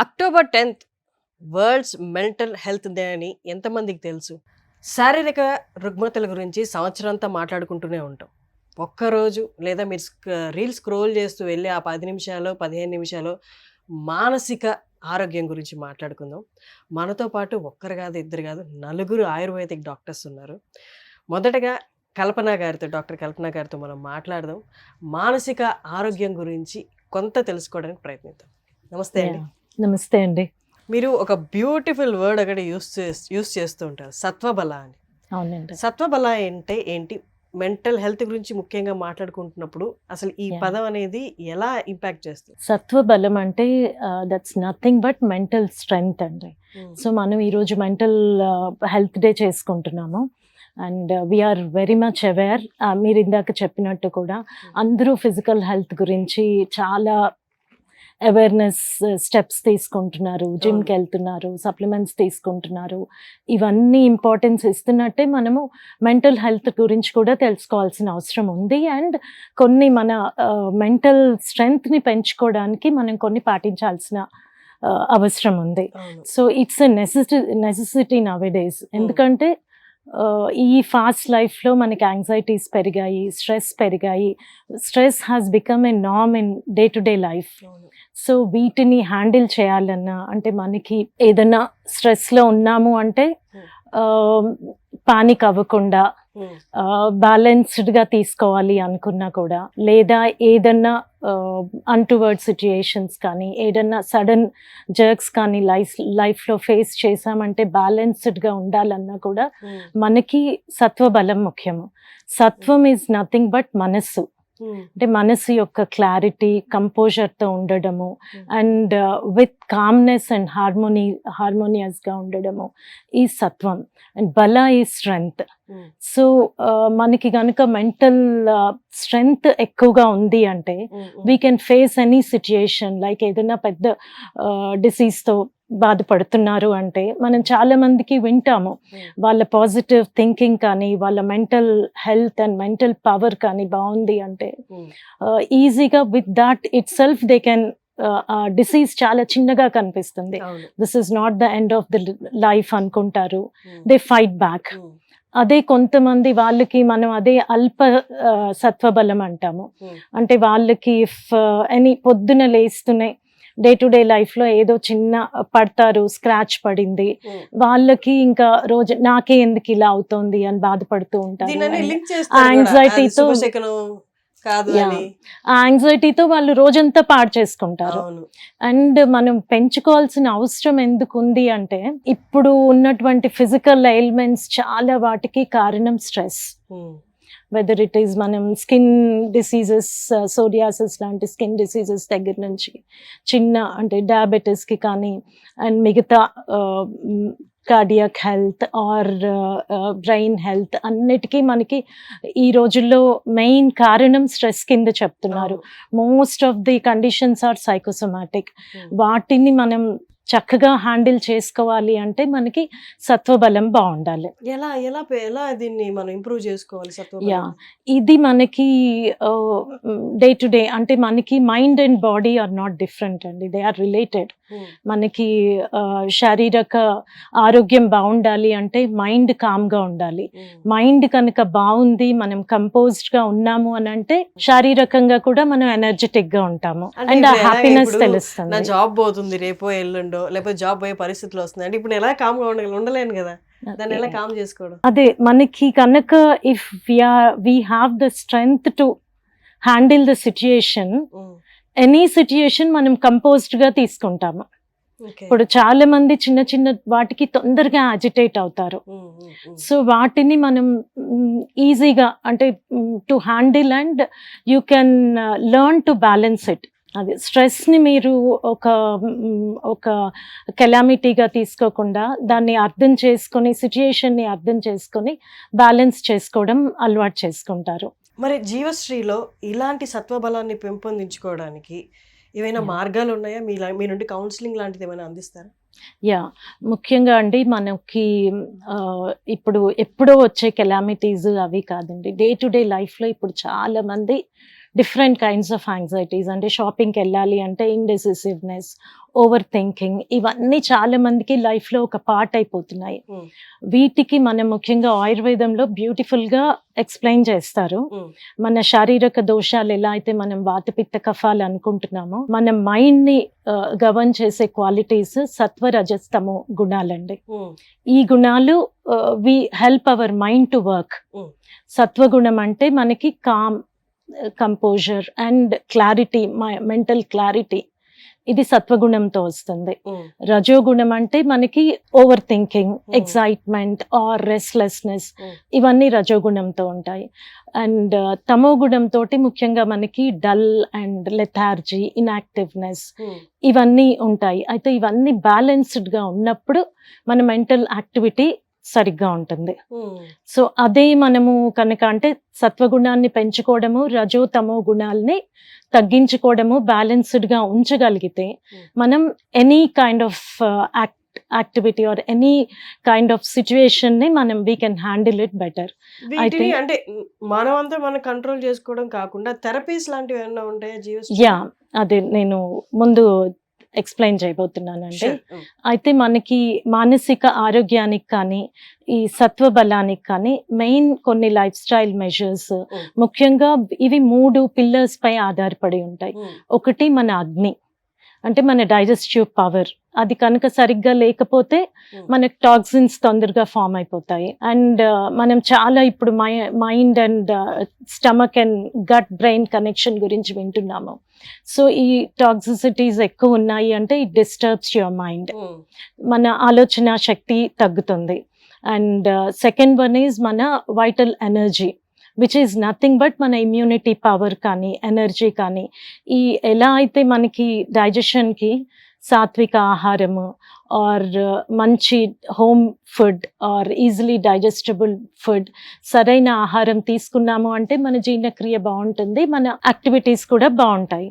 October 10th world's mental health day అని ఎంతమందికి తెలుసు? శారీరక రుగ్మతల గురించి సంవత్సరంతా మాట్లాడుకుంటూనే ఉంటాం. ఒక్కరోజు లేదా మీరు రీల్స్ స్క్రోల్ చేస్తూ వెళ్ళి ఆ 10 నిమిషాలో, 15 నిమిషాలో మానసిక ఆరోగ్యం గురించి మాట్లాడుకుందాం. మనతో పాటు ఒక్కరు కాదు, ఇద్దరు కాదు, నలుగురు ఆయుర్వేదిక్ డాక్టర్స్ ఉన్నారు. మొదటగా డాక్టర్ కల్పన గారితో మనం మాట్లాడదాం. మానసిక ఆరోగ్యం గురించి కొంత తెలుసుకోవడానికి ప్రయత్నిద్దాం. నమస్తే అండి. నమస్తే అండి. మీరు ఒక బ్యూటిఫుల్ వర్డ్ ఒకటి యూస్ చేస్తూ ఉంటారు, సత్వబల అని. అవునండి. సత్వబల అంటే ఏంటి? మెంటల్ హెల్త్ గురించి ముఖ్యంగా మాట్లాడుకుంటున్నప్పుడు అసలు ఈ పదం అనేది ఎలా ఇంపాక్ట్ చేస్తుంది? సత్వ బలం అంటే that's nothing but mental strength అండి. సో మనం ఈరోజు మెంటల్ హెల్త్ డే చేసుకుంటున్నాము. And we are very much aware. మీరు ఇందాక చెప్పినట్టు కూడా అందరూ ఫిజికల్ హెల్త్ గురించి చాలా అవేర్నెస్ స్టెప్స్ తీసుకుంటున్నారు, జిమ్కి వెళ్తున్నారు, సప్లిమెంట్స్ తీసుకుంటున్నారు. ఇవన్నీ ఇంపార్టెన్స్ ఇస్తున్నట్టే మనము మెంటల్ హెల్త్ గురించి కూడా తెలుసుకోవాల్సిన అవసరం ఉంది. అండ్ కొన్ని మన మెంటల్ స్ట్రెంగ్త్ని పెంచుకోవడానికి మనం కొన్ని పాటించాల్సిన అవసరం ఉంది. So it's a necessity nowadays. ఎందుకంటే ఈ ఫాస్ట్ లైఫ్లో మనకి యాంగ్జైటీస్ పెరిగాయి, స్ట్రెస్ పెరిగాయి. Stress has become a norm in day to day life. So వీటిని హ్యాండిల్ చేయాలన్నా, అంటే మనకి ఏదైనా స్ట్రెస్లో ఉన్నాము అంటే పానిక్ అవ్వకుండా బ్యాలెన్స్డ్గా తీసుకోవాలి అనుకున్నా కూడా, లేదా ఏదన్నా అన్టువర్డ్ సిచ్యుయేషన్స్ కానీ, ఏదన్నా సడన్ జర్క్స్ కానీ లైఫ్లో ఫేస్ చేసామంటే బ్యాలెన్స్డ్గా ఉండాలన్నా కూడా మనకి సత్వబలం ముఖ్యము. సత్వం ఈజ్ నథింగ్ బట్ మనస్సు. అంటే మనసు యొక్క క్లారిటీ, కంపోజర్తో ఉండడము, అండ్ విత్ కామ్నెస్ అండ్ హార్మోనియస్గా ఉండడము ఈ సత్వం. అండ్ బల ఈ స్ట్రెంగ్త్. సో మనకి కనుక మెంటల్ స్ట్రెంగ్త్ ఎక్కువగా ఉంది అంటే we can face any situation. Like ఏదైనా పెద్ద డిసీజ్తో బాధపడుతున్నారు అంటే మనం చాలా మందికి వింటాము, వాళ్ళ పాజిటివ్ థింకింగ్ కానీ, వాళ్ళ mental health and mental power కానీ బాగుంది అంటే ఈజీగా with that itself they can disease చాలా చిన్నగా కనిపిస్తుంది. This is not the end of the life అనుకుంటారు. They fight back. అదే కొంతమంది వాళ్ళకి మనం అదే అల్ప సత్వబలం అంటాము. అంటే వాళ్ళకి ఎనీ పొద్దున లేస్తూనే డే టు డే లైఫ్లో ఏదో చిన్న పడతారు, స్క్రాచ్ పడింది, వాళ్ళకి ఇంకా రోజు నాకే ఎందుకు ఇలా అవుతోంది అని బాధపడుతూ ఉంటారు. యాంగ్జైటీతో వాళ్ళు రోజంతా పాడు చేసుకుంటారు. అండ్ మనం పెంచుకోవాల్సిన అవసరం ఎందుకు ఉంది అంటే, ఇప్పుడు ఉన్నటువంటి ఫిజికల్ ఎయిల్మెంట్స్ చాలా వాటికి కారణం స్ట్రెస్. వెదర్ ఇట్ ఈస్ మనం స్కిన్ డిసీజెస్, సోరియాసిస్ లాంటి స్కిన్ డిసీజెస్ దగ్గర నుంచి చిన్న అంటే డయాబెటీస్కి కానీ, అండ్ మిగతా cardiac health or brain health అన్నిటికీ మనకి ఈ రోజుల్లో మెయిన్ కారణం స్ట్రెస్ కింద చెప్తున్నారు. Most of the conditions are psychosomatic. వాటిని మనం చక్కగా హ్యాండిల్ చేసుకోవాలి అంటే మనకి సత్వబలం బాగుండాలి. ఎలా దీన్ని మనం ఇంప్రూవ్ చేసుకోవాలి? ఇది మనకి డే టు డే అంటే మనకి mind and body are not different అండి, దే ఆర్ రిలేటెడ్. మనకి శారీరక ఆరోగ్యం బాగుండాలి అంటే మైండ్ కామ్గా ఉండాలి. మైండ్ కనుక బాగుంది, మనం కంపోజ్డ్గా ఉన్నాము అని అంటే శారీరకంగా కూడా మనం ఎనర్జెటిక్గా ఉంటాము అండ్ హ్యాపీనెస్ తెలుస్తుంది. నా జాబ్ పోతుంది రేపో ఎల్లుండో, లేకపోతే జాబ్ పోయే పరిస్థితులు వస్తుంది అంటే ఇప్పుడు ఎలా కామ్గా ఉండలేను కదా, దాన్ని ఎలా కామ్ చేసుకోవడం? అదే మనకి కనుక if we have the strength to handle the situation, any situation మనం కంపోజ్డ్ గా తీసుకుంటాము. ఇప్పుడు చాలా మంది చిన్న చిన్న వాటికి తొందరగా అజిటేట్ అవుతారు. సో వాటిని మనం ఈజీగా అంటే to handle and you can learn to balance it. అది స్ట్రెస్ని మీరు ఒక కెలామిటీగా తీసుకోకుండా దాన్ని అర్థం చేసుకొని, సిచ్యుయేషన్ని అర్థం చేసుకొని బ్యాలెన్స్ చేసుకోవడం అలవాటు చేసుకుంటారు. మరి జీవశ్రీలో ఇలాంటి సత్వబలాన్ని పెంపొందించుకోవడానికి ఏమైనా మార్గాలు ఉన్నాయా? మీ నుండి కౌన్సిలింగ్ లాంటిది ఏమైనా అందిస్తారా? ముఖ్యంగా అండి మనకి ఇప్పుడు ఎప్పుడో వచ్చే కెలామిటీస్ అవి కాదండి, డే టు డే లైఫ్లో ఇప్పుడు చాలా మంది డిఫరెంట్ కైండ్స్ ఆఫ్ యాంగ్జైటీస్. అంటే షాపింగ్కి వెళ్ళాలి అంటే ఇండెసిసివ్నెస్, ఓవర్ థింకింగ్, ఇవన్నీ చాలా మందికి లైఫ్లో ఒక పార్ట్ అయిపోతున్నాయి. వీటికి మనం ముఖ్యంగా ఆయుర్వేదంలో బ్యూటిఫుల్గా ఎక్స్ప్లెయిన్ చేస్తారు. మన శారీరక దోషాలు ఎలా అయితే మనం వాతపిత్త కఫాలు అనుకుంటున్నామో, మన మైండ్ని గవర్న్ చేసే క్వాలిటీస్ సత్వ రజస్తమో గుణాలండి. ఈ గుణాలు we help our mind to work. సత్వగుణం అంటే మనకి calm, composure and clarity, mental clarity, ఇది సత్వగుణంతో వస్తుంది. రజోగుణం అంటే మనకి overthinking, excitement or restlessness, ఇవన్నీ రజోగుణంతో ఉంటాయి. అండ్ తమో గుణంతో ముఖ్యంగా మనకి డల్ అండ్ లెథార్జీ, ఇన్యాక్టివ్నెస్, ఇవన్నీ ఉంటాయి. అయితే ఇవన్నీ బ్యాలెన్స్డ్గా ఉన్నప్పుడు మన మెంటల్ యాక్టివిటీ సరిగ్గా ఉంటుంది. సో అదే మనము కనుక అంటే సత్వగుణాన్ని పెంచుకోవడము, రజో తమో గుణాలని తగ్గించుకోవడము, బ్యాలెన్స్డ్గా ఉంచగలిగితే మనం any kind of activity or any kind of situation ని మనం we can handle it better. వీటిని అంటే మనమంతా మనం కంట్రోల్ చేసుకోవడం కాకుండా థెరపీస్ లాంటివి ఏమైనా ఉంటాయా జీవన్? యా, అదే నేను ముందు ఎక్స్ప్లెయిన్ చేయబోతున్నానండి. అయితే మనకి మానసిక ఆరోగ్యానికి కానీ ఈ సత్వ బలానికి కానీ మెయిన్ కొన్ని లైఫ్ స్టైల్ మెజర్స్, ముఖ్యంగా ఇవి 3 పిల్లర్స్ పై ఆధారపడి ఉంటాయి. ఒకటి మన అగ్ని, అంటే మన డైజెస్టివ్ పవర్, అది కనుక సరిగ్గా లేకపోతే మనకు టాక్సిన్స్ తొందరగా ఫామ్ అయిపోతాయి. అండ్ మనం చాలా ఇప్పుడు mind and stomach and gut brain connection గురించి వింటున్నాము. సో ఈ టాక్సిసిటీస్ ఎక్కువ ఉన్నాయి అంటే ఇట్ డిస్టర్బ్స్ యువర్ మైండ్, మన ఆలోచన శక్తి తగ్గుతుంది. అండ్ సెకండ్ వన్ ఈజ్ మన vital energy, which is nothing but మన ఇమ్యూనిటీ పవర్ కానీ ఎనర్జీ కానీ. ఈ ఎలా అయితే మనకి డైజెషన్కి సాత్విక ఆహారము ఆర్ మంచి home food or easily digestible food, సరైన ఆహారం తీసుకున్నాము అంటే మన జీర్ణక్రియ బాగుంటుంది, మన యాక్టివిటీస్ కూడా బాగుంటాయి.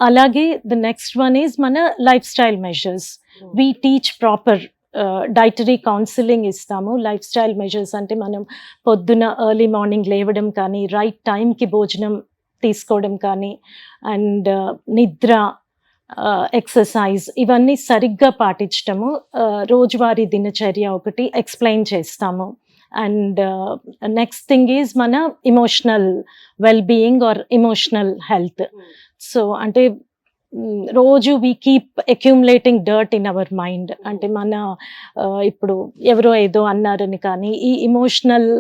అలాగే ద నెక్స్ట్ వన్ ఈజ్ మన life style measures. We teach proper dietary counselling ఇస్తాము. లైఫ్ స్టైల్ మెజర్స్ అంటే మనం పొద్దున ఎర్లీ మార్నింగ్ లేవడం కానీ, రైట్ టైంకి భోజనం తీసుకోవడం కానీ, అండ్ నిద్ర, ఎక్సర్సైజ్, ఇవన్నీ సరిగ్గా పాటించటము, రోజువారీ దినచర్య ఒకటి ఎక్స్ప్లెయిన్ చేస్తాము. అండ్ నెక్స్ట్ థింగ్ ఈజ్ మన emotional well being or emotional health. So అంటే రోజు we keep accumulating dirt in our mind. అంటే మన ఇప్పుడు ఎవరో ఏదో అన్నారని కానీ ఈ ఇమోషనల్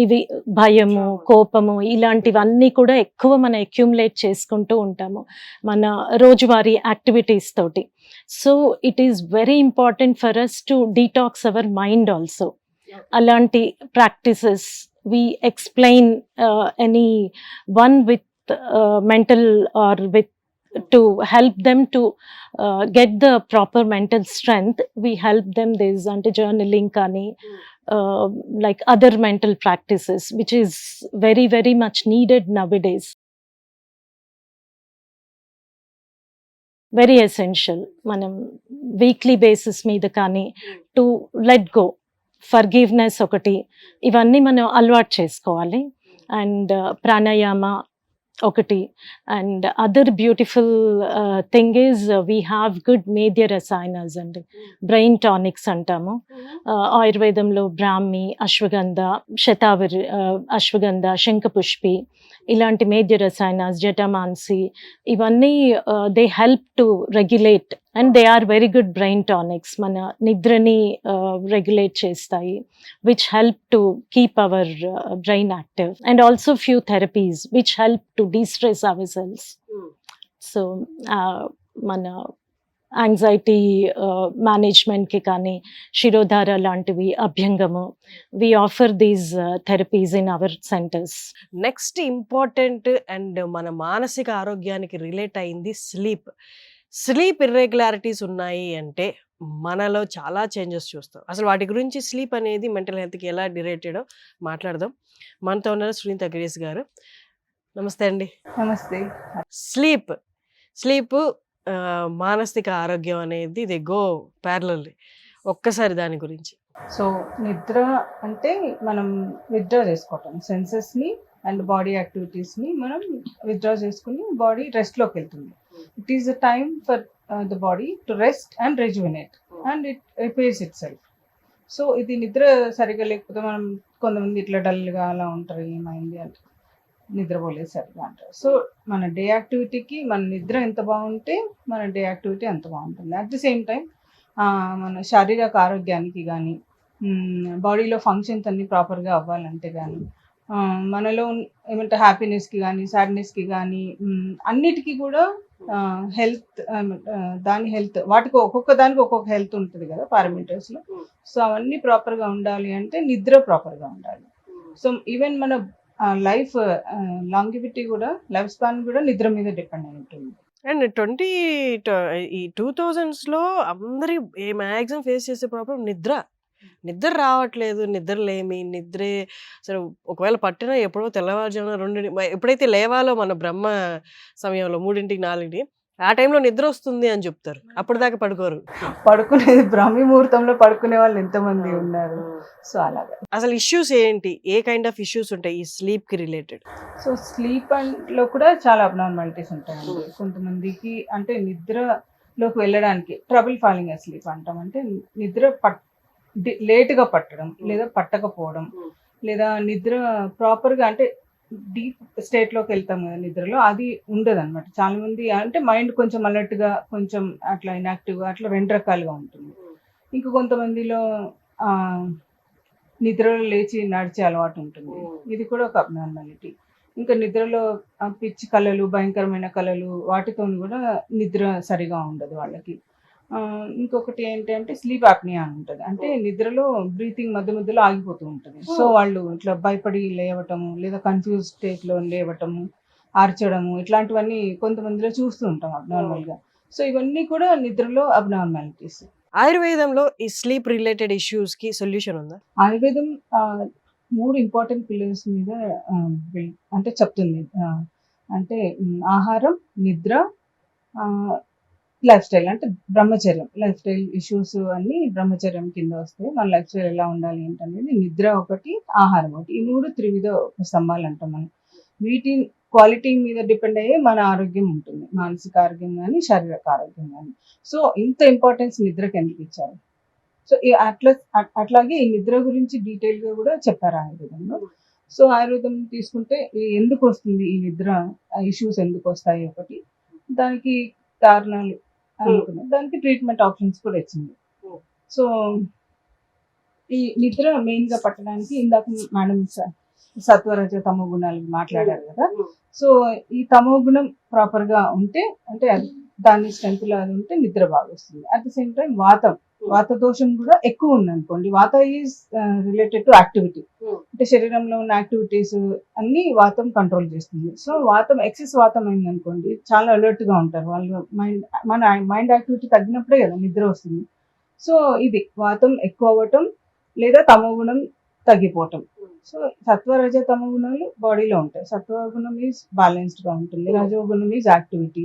ఇవి భయము, కోపము, ఇలాంటివన్నీ కూడా ఎక్కువ మనం అక్యూములేట్ చేసుకుంటూ ఉంటాము మన రోజువారీ యాక్టివిటీస్ తోటి. So it is very important for us to detox our mind also. అలాంటి practices we explain any one with mental or with to help them to get the proper mental strength. We help them this ante journaling kani like other mental practices which is very very much needed nowadays, very essential. Manam weekly basis మీద కానీ to let go, forgiveness ఒకటి, ఇవన్నీ మనం అలవాటు చేసుకోవాలి. And pranayama ఒకటి. And other beautiful thing is we have good medhya rasayanas అండి, brain tonics అంటాము. ఆయుర్వేదంలో బ్రాహ్మి, అశ్వగంధ, శతావరి, అశ్వగంధ, శంఖపుష్పి, ఇలాంటి మేధ్య రసాయనాస్, జటమాన్సి, ఇవన్నీ they help to regulate and they are very good brain tonics. మన నిద్రని రెగ్యులేట్ చేస్తాయి, which help to keep our brain active. And also few therapies which help to destress our cells. So మన anxiety మేనేజ్మెంట్కి కానీ శిరోధార లాంటివి, అభ్యంగము, we offer these therapies in our centres. Next important and మన మానసిక ఆరోగ్యానికి రిలేట్ అయింది స్లీప్. స్లీప్ ఇర్రెగ్యులారిటీస్ ఉన్నాయి అంటే మనలో చాలా చేంజెస్ చూస్తాం. అసలు వాటి గురించి స్లీప్ అనేది మెంటల్ హెల్త్కి ఎలా రిలేటెడో మాట్లాడదాం. మనతో ఉన్నారు సునీత గిరీష్ గారు. నమస్తే అండి. నమస్తే. స్లీప్ మానసిక ఆరోగ్యం అనేది దే గో ప్యారలల్. ఒక్కసారి దాని గురించి. సో నిద్ర అంటే మనం నిద్ర చేసుకోవటం, సెన్సెస్ని అండ్ బాడీ యాక్టివిటీస్ని మనం విత్డ్రా చేసుకుని బాడీ రెస్ట్లోకి వెళ్తుంది. It is a time for the body to rest and rejuvenate and it repairs itself. So ఇది నిద్ర సరిగా లేకపోతే మనం కొంతమంది ఇట్లా డల్గా అలా ఉంటారు, ఏమైంది అంటే నిద్రపోలేదు సరిగా అంటారు. సో మన డే యాక్టివిటీకి మన నిద్ర ఎంత బాగుంటే మన డే యాక్టివిటీ అంత బాగుంటుంది. అట్ ది సేమ్ టైం మన శారీరక ఆరోగ్యానికి కానీ బాడీలో ఫంక్షన్స్ అన్నీ ప్రాపర్గా అవ్వాలంటే కానీ మనలో ఏమంటే హ్యాపీనెస్కి కానీ సాడ్నెస్కి కానీ అన్నిటికీ కూడా హెల్త్ దాని హెల్త్ వాటికి ఒక్కొక్క దానికి ఒక్కొక్క హెల్త్ ఉంటుంది కదా పారామీటర్స్లో. సో అవన్నీ ప్రాపర్గా ఉండాలి అంటే నిద్ర ప్రాపర్గా ఉండాలి. సో ఈవెన్ మన లైఫ్ లాంగివిటీ కూడా, లైఫ్ స్పాన్ కూడా నిద్ర మీద డిపెండ్ అయి ఉంటుంది. అండ్ ఈ 2000s అందరి మ్యాక్సిమం ఫేస్ చేసే ప్రాబ్లం నిద్ర రావట్లేదు, నిద్రలేమి, నిద్రే అసలు ఒకవేళ పట్టినా ఎప్పుడో తెల్లవారుజామున 2 ఎప్పుడైతే లేవాలో మన బ్రహ్మ సమయంలో 3, 4 ఆ టైంలో నిద్ర వస్తుంది అని చెప్తారు, అప్పటిదాకా పడుకోరు. పడుకునేది బ్రాహ్మీ ముహూర్తంలో పడుకునే వాళ్ళు ఎంతమంది ఉన్నారు. సో అలాగా అసలు ఇష్యూస్ ఏంటి, ఏ కైండ్ ఆఫ్ ఇష్యూస్ ఉంటాయి ఈ స్లీప్కి రిలేటెడ్? సో స్లీప్ లో కూడా చాలా అబ్నార్మాలిటీస్ ఉంటాయండి. కొంతమందికి అంటే నిద్రలోకి వెళ్ళడానికి ట్రబుల్ ఫాలింగ్ అస్లీప్ అంటాం. అంటే నిద్ర లేటుగా పట్టడం లేదా పట్టకపోవడం, లేదా నిద్ర ప్రాపర్గా అంటే డీప్ స్టేట్లోకి వెళ్తాం కదా నిద్రలో, అది ఉండదు అనమాట. చాలా మంది అంటే మైండ్ కొంచెం అలర్ట్గా, కొంచెం అట్లా ఇన్యాక్టివ్గా, అట్లా 2 రకాలుగా ఉంటుంది. ఇంకా కొంతమందిలో నిద్రలో లేచి నడిచే అలవాటు ఉంటుంది, ఇది కూడా ఒక అబ్నార్మాలిటీ. ఇంకా నిద్రలో పిచ్చి కళలు, భయంకరమైన కళలు, వాటితో కూడా నిద్ర సరిగా ఉండదు వాళ్ళకి. ఇంకొకటి ఏంటంటే స్లీప్ ఆప్నియా అని ఉంటుంది. అంటే నిద్రలో బ్రీతింగ్ మధ్య మధ్యలో ఆగిపోతూ ఉంటుంది. సో వాళ్ళు ఇట్లా భయపడి లేవటము, లేదా కన్ఫ్యూజ్ స్టేట్లో లేవటము, ఆర్చడము, ఇట్లాంటివన్నీ కొంతమందిలో చూస్తూ ఉంటాం అబ్నార్మల్గా. సో ఇవన్నీ కూడా నిద్రలో అబ్నార్మాలిటీస్. ఆయుర్వేదంలో ఈ స్లీప్ రిలేటెడ్ ఇష్యూస్కి సొల్యూషన్ ఉందా? ఆయుర్వేదం 3 ఇంపార్టెంట్ పిల్లర్స్ మీద అంటే చెప్తుంది. అంటే ఆహారం, నిద్ర, లైఫ్ స్టైల్. అంటే బ్రహ్మచర్యం, లైఫ్ స్టైల్ ఇష్యూస్ అన్ని బ్రహ్మచర్యం కింద వస్తాయి. మన లైఫ్ స్టైల్ ఎలా ఉండాలి ఏంటనేది నిద్ర ఒకటి, ఆహారం ఒకటి, ఈ 3 త్రివిధ స్తంభాలు అంటాం మనం. వీటి క్వాలిటీ మీద డిపెండ్ అయ్యే మన ఆరోగ్యం ఉంటుంది, మానసిక ఆరోగ్యం కానీ శారీరక ఆరోగ్యం కానీ. సో ఇంత ఇంపార్టెన్స్ నిద్రకి ఎందుకు ఇచ్చారు? సో అట్లాగే ఈ నిద్ర గురించి డీటెయిల్గా కూడా చెప్పారు ఆయుర్వేదంలో. సో ఆయుర్వేదం తీసుకుంటే ఎందుకు వస్తుంది ఈ నిద్ర ఇష్యూస్, ఎందుకు వస్తాయి ఒకటి, దానికి కారణాలు అనుకున్నాం, దానికి ట్రీట్మెంట్ ఆప్షన్స్ కూడా ఇచ్చింది. సో ఈ నిద్ర మెయిన్గా పట్టడానికి ఇందాక మేడం సత్వరజ తమో గుణాలు మాట్లాడారు కదా. సో ఈ తమో గుణం ప్రాపర్గా ఉంటే, అంటే దాని స్ట్రెంత్లో అది ఉంటే నిద్ర బాగా వస్తుంది. అట్ ద సేమ్ టైం వాత దోషం కూడా ఎక్కువ ఉంది అనుకోండి. వాత ఈజ్ రిలేటెడ్ టు యాక్టివిటీ, అంటే శరీరంలో ఉన్న యాక్టివిటీస్ అన్ని వాతం కంట్రోల్ చేస్తుంది. సో వాతం ఎక్సెస్ వాతం అయింది అనుకోండి, చాలా అలర్ట్గా ఉంటారు వాళ్ళు. మన మైండ్ యాక్టివిటీ తగ్గినప్పుడే కదా నిద్ర వస్తుంది. సో ఇది వాతం ఎక్కువ అవ్వటం లేదా తమో గుణం తగ్గిపోవటం. సో సత్వ రజ తమో గుణాలు బాడీలో ఉంటాయి. సత్వ గుణం ఈజ్ బ్యాలెన్స్డ్గా ఉంటుంది, రజో గుణం ఈజ్ యాక్టివిటీ,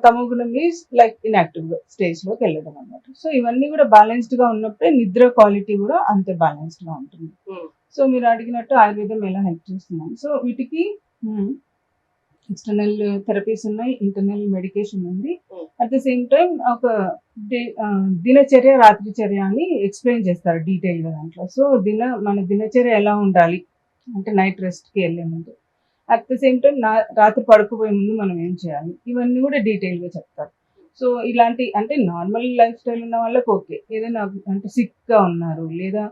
తమో గుణం ఈజ్ లైక్ ఇన్యాక్టివ్ స్టేజ్లోకి వెళ్ళడం అన్నమాట. సో ఇవన్నీ కూడా బ్యాలెన్స్డ్గా ఉన్నప్పుడే నిద్ర క్వాలిటీ కూడా అంతే బ్యాలెన్స్డ్గా ఉంటుంది. సో మీరు అడిగినట్టు ఆయుర్వేదం ఎలా హెల్ప్ చేస్తున్నాం. సో వీటికి ఎక్స్టర్నల్ థెరపీస్ ఉన్నాయి, ఇంటర్నల్ మెడికేషన్ ఉంది. అట్ ద సేమ్ టైం ఒక దినచర్య, రాత్రి చర్య అని ఎక్స్ప్లెయిన్ చేస్తారు డీటెయిల్గా దాంట్లో. సో మన దినచర్య ఎలా ఉండాలి అంటే నైట్ రెస్ట్కి వెళ్ళే ముందు, అట్ ద సేమ్ టైం రాత్రి పడుకోబోయే ముందు మనం ఏం చేయాలి, ఇవన్నీ కూడా డీటెయిల్గా చెప్తారు. సో ఇలాంటి అంటే నార్మల్ లైఫ్ స్టైల్ ఉన్న వాళ్ళకి ఓకే, ఏదైనా అంటే సిక్గా ఉన్నారు లేదా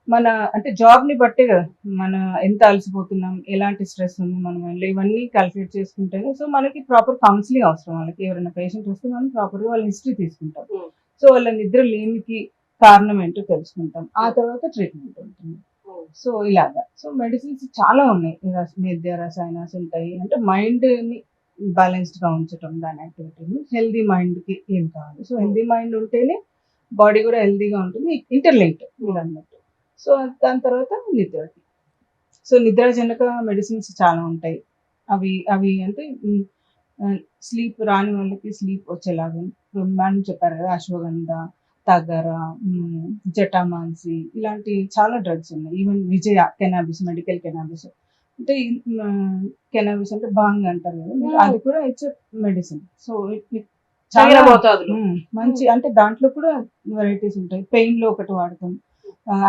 మన అంటే జాబ్ని బట్టే కదా మన ఎంత అలసిపోతున్నాం, ఎలాంటి స్ట్రెస్ ఉంది మన మైండ్లో, ఇవన్నీ క్యాలిక్యులేట్ చేసుకుంటేనే. సో మనకి ప్రాపర్ కౌన్సిలింగ్ అవసరం. వాళ్ళకి ఎవరైనా పేషెంట్ వస్తే మనం ప్రాపర్గా వాళ్ళ హిస్టరీ తీసుకుంటాం. సో వాళ్ళ నిద్ర లేనికి కారణం ఏంటో తెలుసుకుంటాం, ఆ తర్వాత ట్రీట్మెంట్ ఉంటుంది. సో ఇలాగా. సో మెడిసిన్స్ చాలా ఉన్నాయి, మేధ్య రసాయనాస్ ఉంటాయి. అంటే మైండ్ని బ్యాలెన్స్డ్గా ఉంచడం, దాని యాక్టివిటీని, హెల్దీ మైండ్కి ఏం కావాలి. సో హెల్దీ మైండ్ ఉంటేనే బాడీ కూడా హెల్దీగా ఉంటుంది, ఇంటర్లింక్డ్ మీరు అన్నట్టు. సో దాని తర్వాత నిద్రకి. సో నిద్రాజనక మెడిసిన్స్ చాలా ఉంటాయి. అవి అంటే స్లీప్ రాని వాళ్ళకి స్లీప్ వచ్చేలాగా మేడం చెప్పారు కదా, అశ్వగంధ, తగర, జటామాన్సి, ఇలాంటి చాలా డ్రగ్స్ ఉన్నాయి. ఈవెన్ విజయ కెనాబిస్, మెడికల్ కెనాబిస్, అంటే కెనాబిస్ అంటే బాంగ్ అంటారు కదా మీరు, అది కూడా ఇట్స్ మెడిసిన్. సో చాలా మంచి, అంటే దాంట్లో కూడా వెరైటీస్ ఉంటాయి. పెయిన్ లో ఒకటి వాడతాం,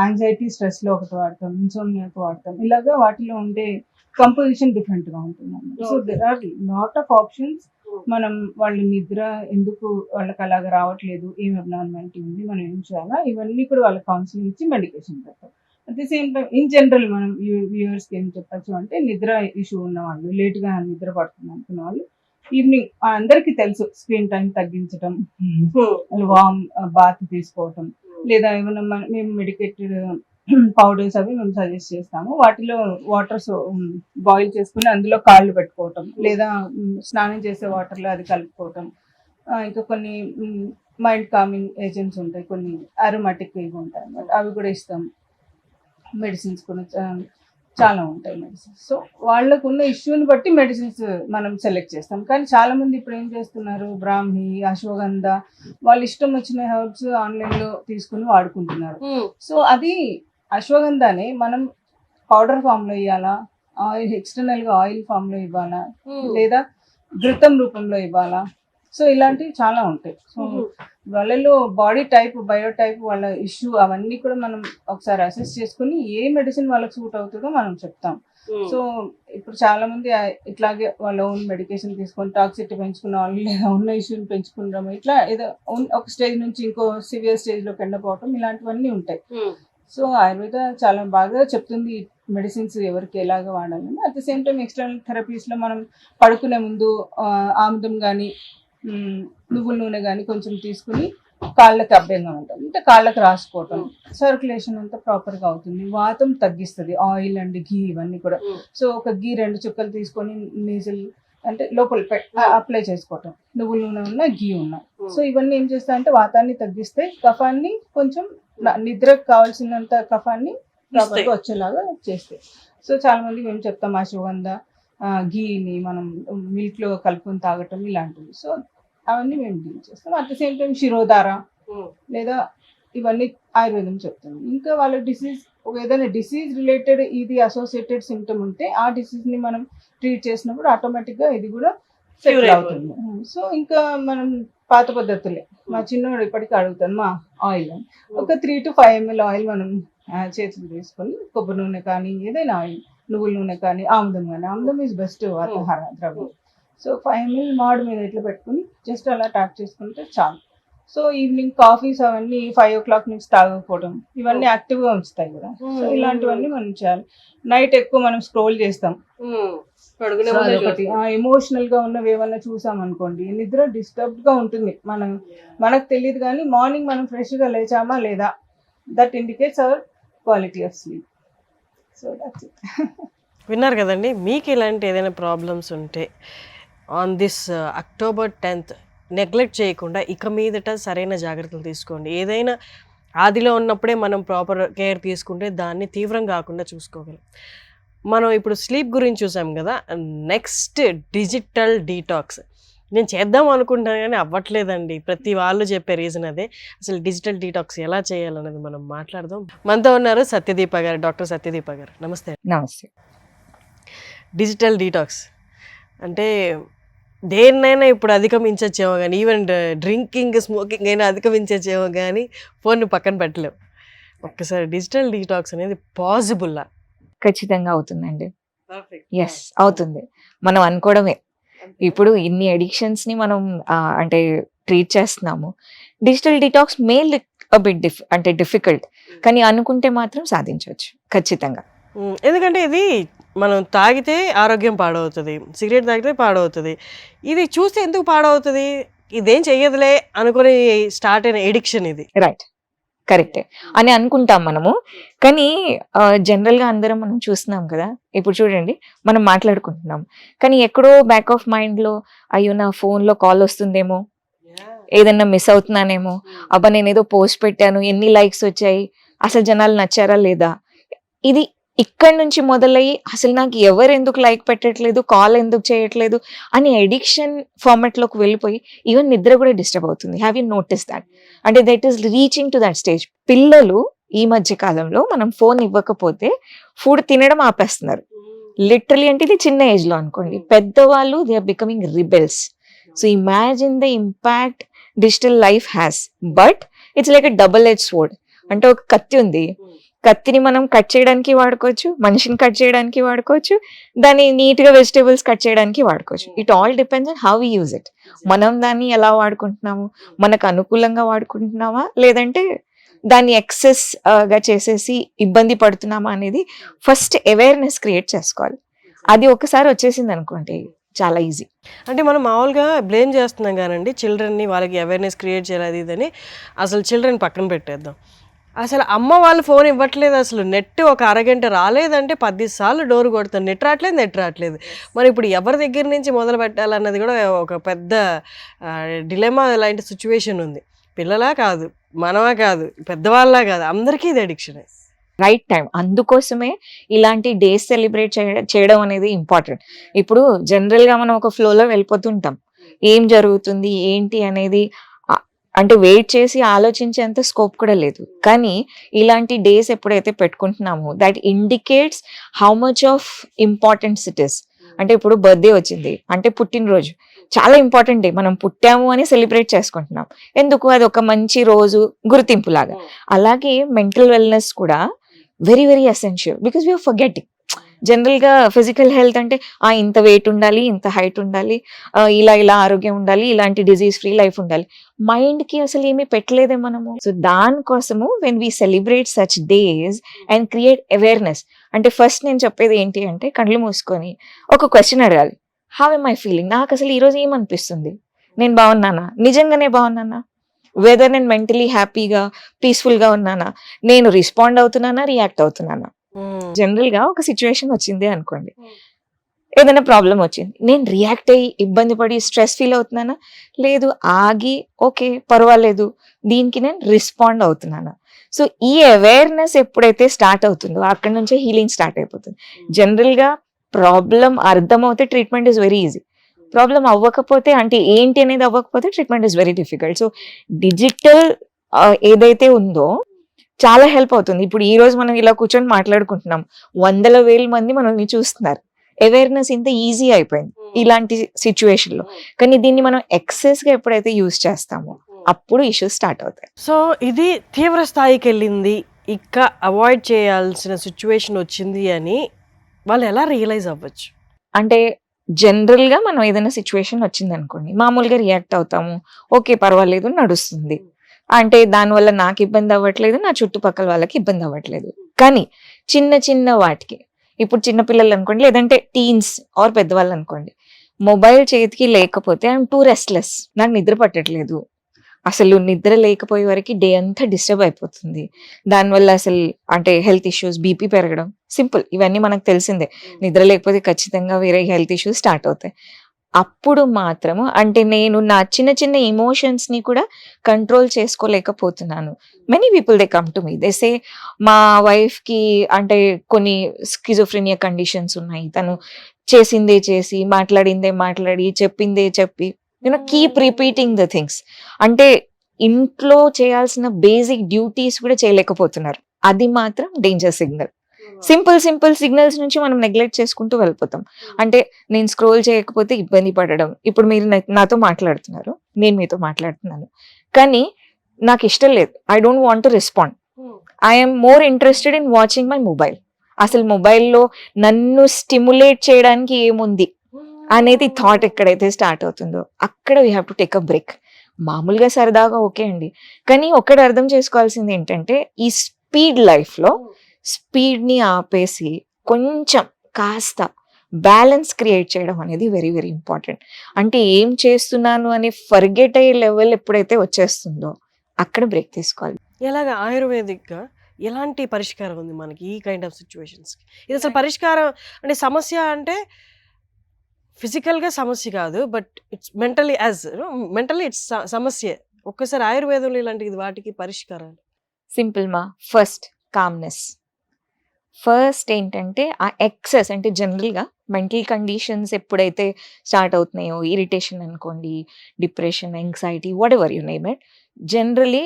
యాంగ్జైటీ స్ట్రెస్ లో ఒకటి వాడతాం, ఇన్సోమ్నియాకి వాడతాం. ఇలాగా వాటిలో ఉండే కంపోజిషన్ డిఫరెంట్ గా ఉంటుంది అన్నమాట. So there are lot of options. మనం వాళ్ళ నిద్ర ఎందుకు వాళ్ళకి అలాగ రావట్లేదు, ఏం అబ్నార్మాలిటీ ఉంది, మనం ఏం చేయాలా, ఇవన్నీ కూడా వాళ్ళకి కౌన్సిలింగ్ ఇచ్చి మెడికేషన్ పెడతాం. At the same time in general మనం వ్యూవర్స్ కి ఏం చెప్పచ్చు అంటే, నిద్ర ఇష్యూ ఉన్న వాళ్ళు, లేట్ గా నిద్ర పడుతుంది అనుకున్న వాళ్ళు ఈవినింగ్, అందరికీ తెలుసు, స్క్రీన్ టైం తగ్గించడం, వామ్ బాత్ తీసుకోవటం, లేదా ఏమైనా మేము మెడికేటెడ్ పౌడర్స్ అవి మేము సజెస్ట్ చేస్తాము. వాటిలో వాటర్ బాయిల్ చేసుకుని అందులో కాళ్ళు పెట్టుకోవటం, లేదా స్నానం చేసే వాటర్లో అది కలుపుకోవటం. ఇంకా కొన్ని మైండ్ కామింగ్ ఏజెంట్స్ ఉంటాయి, కొన్ని అరోమాటిక్ ఇవి ఉంటాయి అన్నమాట, అవి కూడా ఇస్తాం. మెడిసిన్స్ కూడా చాలా ఉంటాయి మెడిసిన్స్. సో వాళ్ళకు ఉన్న ఇష్యూని బట్టి మెడిసిన్స్ మనం సెలెక్ట్ చేస్తాం. కానీ చాలా మంది ఇప్పుడు ఏం చేస్తున్నారు, బ్రాహ్మి, అశ్వగంధ, వాళ్ళ ఇష్టం వచ్చిన హెర్బ్స్ ఆన్లైన్లో తీసుకుని వాడుకుంటున్నారు. సో అది అశ్వగంధానే మనం పౌడర్ ఫామ్లో ఇవ్వాలా, ఎక్స్టర్నల్గా ఆయిల్ ఫామ్లో ఇవ్వాలా, లేదా ఘృతం రూపంలో ఇవ్వాలా. సో ఇలాంటివి చాలా ఉంటాయి. సో వాళ్ళలో బాడీ టైప్, బయోటైప్, వాళ్ళ ఇష్యూ అవన్నీ కూడా మనం ఒకసారి అసెస్ చేసుకుని ఏ మెడిసిన్ వాళ్ళకి సూట్ అవుతుందో మనం చెప్తాం. సో ఇప్పుడు చాలా మంది ఇట్లాగే వాళ్ళ ఓన్ మెడికేషన్ తీసుకొని టాక్సిటీ పెంచుకున్న వాళ్ళు, లేదా ఉన్న ఇష్యూని పెంచుకుంటాం, ఇట్లా ఏదో ఒక స్టేజ్ నుంచి ఇంకో సివియర్ స్టేజ్లోకి ఎండపోవటం, ఇలాంటివన్నీ ఉంటాయి. సో ఆయుర్వేద చాలా బాగా చెప్తుంది మెడిసిన్స్ ఎవరికి ఎలాగ వాడాలని. At the same time external థెరపీస్లో మనం పడుకునే ముందు ఆముదం కానీ నువ్వుల నూనె కానీ కొంచెం తీసుకుని కాళ్ళకి అభ్యంగా ఉంటాం, అంటే కాళ్ళకి రాసుకోవటం, సర్క్యులేషన్ అంతా ప్రాపర్గా అవుతుంది, వాతం తగ్గిస్తుంది, ఆయిల్ అండ్ ఘీ ఇవన్నీ కూడా. సో ఒక ఘీ 2 చుక్కలు తీసుకొని నీజిల్ అంటే లోపల అప్లై చేసుకోవటం, నువ్వుల నూనె ఉన్న ఘీ ఉన్న. సో ఇవన్నీ ఏం చేస్తాయంటే వాతాన్ని తగ్గిస్తాయి, కఫాన్ని కొంచెం నిద్రకు కావాల్సినంత కఫాన్ని ప్రాపర్గా వచ్చేలాగా చేస్తాయి. సో చాలా మంది మేము చెప్తాం అశ్వగంధ ఘీని మనం మిల్క్లో కలుపుకొని తాగటం ఇలాంటివి. సో అవన్నీ మేము డీల్ చేస్తాం. అట్ ద సేమ్ టైం శిరోధార లేదా ఇవన్నీ ఆయుర్వేదం చెప్తాం. ఇంకా వాళ్ళ డిసీజ్, ఏదైనా డిసీజ్ రిలేటెడ్ ఇది అసోసియేటెడ్ సిమ్టమ్ ఉంటే ఆ డిసీజ్ని మనం ట్రీట్ చేసినప్పుడు ఆటోమేటిక్గా ఇది కూడా సెటిల్ అవుతుంది. సో ఇంకా మనం పాత పద్ధతులే, మా చిన్నవాడు ఇప్పటికీ అడుగుతాను మా ఆయిల్ అని, ఒక 3 to 5 ml ఆయిల్ మనం చేతులు తీసుకొని, కొబ్బరి నూనె కానీ ఏదైనా ఆయిల్, నువ్వుల నూనె కానీ, ఆముదం కానీ, ఆముదం ఈజ్ బెస్ట్ వాతాహార ద్రవ్యం. సో 5 ml మాడు మీద ఇట్లా పెట్టుకుని జస్ట్ అలా ట్యాప్ చేసుకుంటే చాలు. సో ఈవినింగ్ కాఫీస్ అవన్నీ 5 o'clock నుంచి తాగకపోవడం, ఇవన్నీ యాక్టివ్గా ఉంచుతాయి కదా. సో ఇలాంటివన్నీ మనం చేయాలి. నైట్ ఎక్కువ మనం స్క్రోల్ చేస్తాం, ఒకటి ఎమోషనల్ గా ఉన్నవి ఏమన్నా చూసాం అనుకోండి, నిద్ర డిస్టర్బ్డ్ గా ఉంటుంది, మనకు తెలియదు. కానీ మార్నింగ్ మనం ఫ్రెష్ గా లేచామా లేదా, that indicates our quality of sleep. So that's it. విన్నారు కదండి. మీకు ఇలాంటి ఏదైనా ప్రాబ్లమ్స్ ఉంటే on this October 10th neglect చేయకుండా ఇక మీదట సరైన జాగ్రత్తలు తీసుకోండి. ఏదైనా ఆదిలో ఉన్నప్పుడే మనం ప్రాపర్ కేర్ తీసుకుంటే దాన్ని తీవ్రం కాకుండా చూసుకోగలం. మనం ఇప్పుడు స్లీప్ గురించి చూసాం కదా, నెక్స్ట్ డిజిటల్ డీటాక్స్ నేను చేద్దాం అనుకుంటాను కానీ అవ్వట్లేదండి. ప్రతి వాళ్ళు చెప్పే రీజన్ అదే. అసలు డిజిటల్ డీటాక్స్ ఎలా చేయాలన్నది మనం మాట్లాడదాం. మనతో ఉన్నారు సత్యదీప గారు, డాక్టర్ సత్యదీప గారు. నమస్తే. నమస్తే. డిజిటల్ డీటాక్స్ అంటే దేన్నైనా ఇప్పుడు అధిగమించచ్చేమో కానీ, ఈవెన్ డ్రింకింగ్, స్మోకింగ్ అయినా అధిగమించచ్చేమో కానీ ఫోన్ని పక్కన పెట్టలేము. ఒక్కసారి డిజిటల్ డీటాక్స్ అనేది పాసిబుల్లా? ఖచ్చితంగా అవుతుందండి. ఎస్, అవుతుంది. మనం అనుకోవడమే. ఇప్పుడు ఇన్ని అడిక్షన్స్ ని మనం అంటే ట్రీట్ చేస్తున్నాము. Digital detox may look a bit అంటే డిఫికల్ట్, కానీ అనుకుంటే మాత్రం సాధించవచ్చు ఖచ్చితంగా. ఎందుకంటే ఇది మనం తాగితే ఆరోగ్యం పాడవుతుంది, సిగరెట్ తాగితే పాడవుతుంది. ఇది చూస్తే ఎందుకు పాడవుతుంది, ఇదేం చెయ్యదులే అనుకుని స్టార్ట్ అయిన ఎడిక్షన్ ఇది. రైట్, కరెక్టే అని అనుకుంటాం మనము. కానీ జనరల్గా అందరం మనం చూస్తున్నాం కదా. ఇప్పుడు చూడండి, మనం మాట్లాడుకుంటున్నాం కానీ ఎక్కడో బ్యాక్ ఆఫ్ మైండ్లో అయ్యో నా ఫోన్లో కాల్ వస్తుందేమో, ఏదన్నా మిస్ అవుతున్నానేమో, అబ్బా నేను ఏదో పోస్ట్ పెట్టాను, ఎన్ని లైక్స్ వచ్చాయి, అసలు జనాలు నచ్చారా లేదా, ఇది ఇక్కడ నుంచి మొదలయ్యి అసలు నాకు ఎవరు ఎందుకు లైక్ పెట్టట్లేదు, కాల్ ఎందుకు చేయట్లేదు అని ఎడిక్షన్ ఫార్మాట్లోకి వెళ్ళిపోయి ఈవెన్ నిద్ర కూడా డిస్టర్బ్ అవుతుంది. Have you notice that? అంటే that is reaching to that stage. పిల్లలు ఈ మధ్య కాలంలో మనం ఫోన్ ఇవ్వకపోతే ఫుడ్ తినడం ఆపేస్తున్నారు, లిటరలీ అంటే ఇది చిన్న ఏజ్ లో అనుకోండి, పెద్దవాళ్ళు they are becoming rebels. So imagine the impact digital life has. But it's like a double edge sword. అంటే ఒక కత్తి ఉంది, కత్తిని మనం కట్ చేయడానికి వాడుకోవచ్చు, మనిషిని కట్ చేయడానికి వాడుకోవచ్చు, దాన్ని నీట్ గా వెజిటేబుల్స్ కట్ చేయడానికి వాడుకోవచ్చు. It all depends on how we use it. మనం దాన్ని ఎలా వాడుకుంటున్నాము, మనకు అనుకూలంగా వాడుకుంటున్నామా లేదంటే దాన్ని ఎక్సెస్ గా చేసేసి ఇబ్బంది పడుతున్నామా అనేది ఫస్ట్ అవేర్నెస్ క్రియేట్ చేసుకోవాలి. అది ఒకసారి వచ్చేసింది అనుకోండి చాలా ఈజీ. అంటే మనం మామూలుగా బ్లేమ్ చేస్తున్నాం కానండి చిల్డ్రన్ని, వాళ్ళకి అవేర్నెస్ క్రియేట్ చేయాలి అది ఇదని. అసలు చిల్డ్రన్ పక్కన పెట్టేద్దాం. అసలు అమ్మ వాళ్ళు ఫోన్ ఇవ్వట్లేదు, అసలు నెట్ ఒక అరగంట రాలేదంటే 10 సార్లు డోర్ కొడతాను, నెట్ రావట్లేదు. మరి ఇప్పుడు ఎవరి దగ్గర నుంచి మొదలు పెట్టాలన్నది కూడా ఒక పెద్ద డిలెమా లాంటి సిచ్యువేషన్ ఉంది. పిల్లలా కాదు, మనమా కాదు, పెద్దవాళ్ళలా కాదు, అందరికీ ఇది అడిక్షన్. Right time. అందుకోసమే ఇలాంటి డేస్ సెలబ్రేట్ చేయడం అనేది ఇంపార్టెంట్. ఇప్పుడు జనరల్ గా మనం ఒక ఫ్లోలో వెళ్ళిపోతుంటాం, ఏం జరుగుతుంది ఏంటి అనేది అంటే వెయిట్ చేసి ఆలోచించేంత స్కోప్ కూడా లేదు. కానీ ఇలాంటి డేస్ ఎప్పుడైతే పెట్టుకుంటున్నామో that indicates how much of importance it is. అంటే ఇప్పుడు బర్త్డే వచ్చింది అంటే పుట్టినరోజు చాలా ఇంపార్టెంట్ డే, మనం పుట్టాము అని సెలబ్రేట్ చేసుకుంటున్నాం. ఎందుకు? అది ఒక మంచి రోజు, గుర్తింపు లాగా. అలాగే మెంటల్ వెల్నెస్ కూడా very very essential because we are forgetting. General గా ఫిజికల్ హెల్త్ అంటే ఇంత వెయిట్ ఉండాలి, ఇంత హైట్ ఉండాలి, ఇలా ఆరోగ్యం ఉండాలి, ఇలాంటి డిజీజ్ ఫ్రీ లైఫ్ ఉండాలి. మైండ్ కి అసలు ఏమీ పెట్టలేదే మనము. సో దానికోసము when we celebrate such days and create awareness, అంటే ఫస్ట్ నేను చెప్పేది ఏంటి అంటే కళ్ళు మూసుకొని ఒక క్వశ్చన్ అడగాలి. How am I feeling? నాకు అసలు ఈరోజు ఏమనిపిస్తుంది? నేను బాగున్నానా? నిజంగానే బాగున్నానా? వెదర్ నేను మెంటలీ హ్యాపీగా పీస్ఫుల్ గా ఉన్నానా? నేను రెస్పాండ్ అవుతున్నానా, రియాక్ట్ అవుతున్నానా? జనరల్ గా ఒక సిచ్యువేషన్ వచ్చింది అనుకోండి, ఏదైనా ప్రాబ్లం వచ్చింది, నేను రియాక్ట్ అయ్యి ఇబ్బంది పడి స్ట్రెస్ ఫీల్ అవుతున్నానా? లేదు, ఆగి ఓకే పర్వాలేదు, దీనికి నేను రెస్పాండ్ అవుతున్నానా? సో ఈ అవేర్నెస్ ఎప్పుడైతే స్టార్ట్ అవుతుందో అక్కడ నుంచే హీలింగ్ స్టార్ట్ అయిపోతుంది. జనరల్ గా ప్రాబ్లం అర్థమవుతే treatment is very easy. Problem అవ్వకపోతే అంటే ఏంటి అనేది అవ్వకపోతే treatment is very difficult. So digital ఏదైతే ఉందో చాలా హెల్ప్ అవుతుంది. ఇప్పుడు ఈ రోజు మనం ఇలా కూర్చొని మాట్లాడుకుంటున్నాం, 100,000 మంది మనల్ని చూస్తున్నారు. అవేర్నెస్ ఇంత ఈజీ అయిపోయింది ఇలాంటి సిచ్యువేషన్ లో. కానీ దీన్ని మనం ఎక్సెస్ గా ఎప్పుడైతే యూజ్ చేస్తామో అప్పుడు ఇష్యూస్ స్టార్ట్ అవుతాయి. సో ఇది తీవ్ర స్థాయికి వెళ్ళింది, ఇక అవాయిడ్ చేయాల్సిన సిచ్యువేషన్ వచ్చింది అని వాళ్ళు ఎలా రియలైజ్ అవ్వచ్చు? అంటే జనరల్ గా మనం ఏదైనా సిచ్యువేషన్ వచ్చింది అనుకోండి, మామూలుగా రియాక్ట్ అవుతాము, ఓకే పర్వాలేదు నడుస్తుంది, అంటే దానివల్ల నాకు ఇబ్బంది అవ్వట్లేదు, నా చుట్టుపక్కల వాళ్ళకి ఇబ్బంది అవ్వట్లేదు. కానీ చిన్న చిన్న వాటికి, ఇప్పుడు చిన్న పిల్లలు అనుకోండి లేదంటే టీన్స్ ఆర్ పెద్దవాళ్ళు అనుకోండి, మొబైల్ చేతికి లేకపోతే ఐఎమ్ టూ రెస్ట్లెస్, నాకు నిద్ర పట్టట్లేదు, అసలు నిద్ర లేకపోయే వరకు డే అంతా డిస్టర్బ్ అయిపోతుంది, దానివల్ల అసలు అంటే హెల్త్ ఇష్యూస్, బీపీ పెరగడం, సింపుల్ ఇవన్నీ మనకు తెలిసిందే. నిద్ర లేకపోతే ఖచ్చితంగా వేరే హెల్త్ ఇష్యూస్ స్టార్ట్ అవుతాయి. అప్పుడు మాత్రము అంటే నేను నా చిన్న చిన్న ఎమోషన్స్ ని కూడా కంట్రోల్ చేసుకోలేకపోతున్నాను. Many people they come to me, they say మా వైఫ్ కి అంటే కొన్ని స్కిజోఫ్రెనియా కండిషన్స్ ఉన్నాయి, తను చేసిందే చేసి మాట్లాడిందే మాట్లాడి చెప్పిందే చెప్పి కీప్ రిపీటింగ్ ద థింగ్స్. అంటే ఇంట్లో చేయాల్సిన బేసిక్ డ్యూటీస్ కూడా చేయలేకపోతున్నారు. అది మాత్రం డేంజర్ సిగ్నల్. సింపుల్ సిగ్నల్స్ నుంచి మనం నెగ్లెక్ట్ చేసుకుంటూ వెళ్ళిపోతాం. అంటే నేను స్క్రోల్ చేయకపోతే ఇబ్బంది పడడం. ఇప్పుడు మీరు నాతో మాట్లాడుతున్నారు, నేను మీతో మాట్లాడుతున్నాను, కానీ నాకు ఇష్టం లేదు, I don't want to respond, I'm more interested in watching my mobile. అసలు మొబైల్లో నన్ను స్టిమ్యులేట్ చేయడానికి ఏముంది అనేది థాట్ ఎక్కడైతే స్టార్ట్ అవుతుందో అక్కడ we have to take a break. మామూలుగా సరదాగా ఓకే అండి, కానీ ఒక్కటి అర్థం చేసుకోవాల్సింది ఏంటంటే ఈ స్పీడ్ లైఫ్లో స్పీడ్ని ఆపేసి కొంచెం కాస్త బ్యాలెన్స్ క్రియేట్ చేయడం అనేది వెరీ వెరీ ఇంపార్టెంట్. అంటే ఏం చేస్తున్నాను అని ఫర్గెట్ అయ్యే లెవెల్ ఎప్పుడైతే వచ్చేస్తుందో అక్కడ బ్రేక్ తీసుకోవాలి. ఎలాగ ఆయుర్వేదిక్గా ఎలాంటి పరిష్కారం ఉంది మనకి ఈ కైండ్ ఆఫ్ సిచ్యువేషన్స్కి? ఇది అసలు పరిష్కారం అంటే సమస్య అంటే ఫిజికల్గా సమస్య కాదు, బట్ ఇట్స్ మెంటలీ ఇట్స్ సమస్య. ఒక్కసారి ఆయుర్వేదంలో ఇలాంటి వాటికి పరిష్కారాలు సింపుల్ మా. First calmness. ఫస్ట్ ఏంటంటే ఆ ఎక్సెస్ అంటే జనరల్గా మెంటల్ కండిషన్స్ ఎప్పుడైతే స్టార్ట్ అవుతున్నాయో, ఇరిటేషన్ అనుకోండి, depression, anxiety, what ever you name it, generally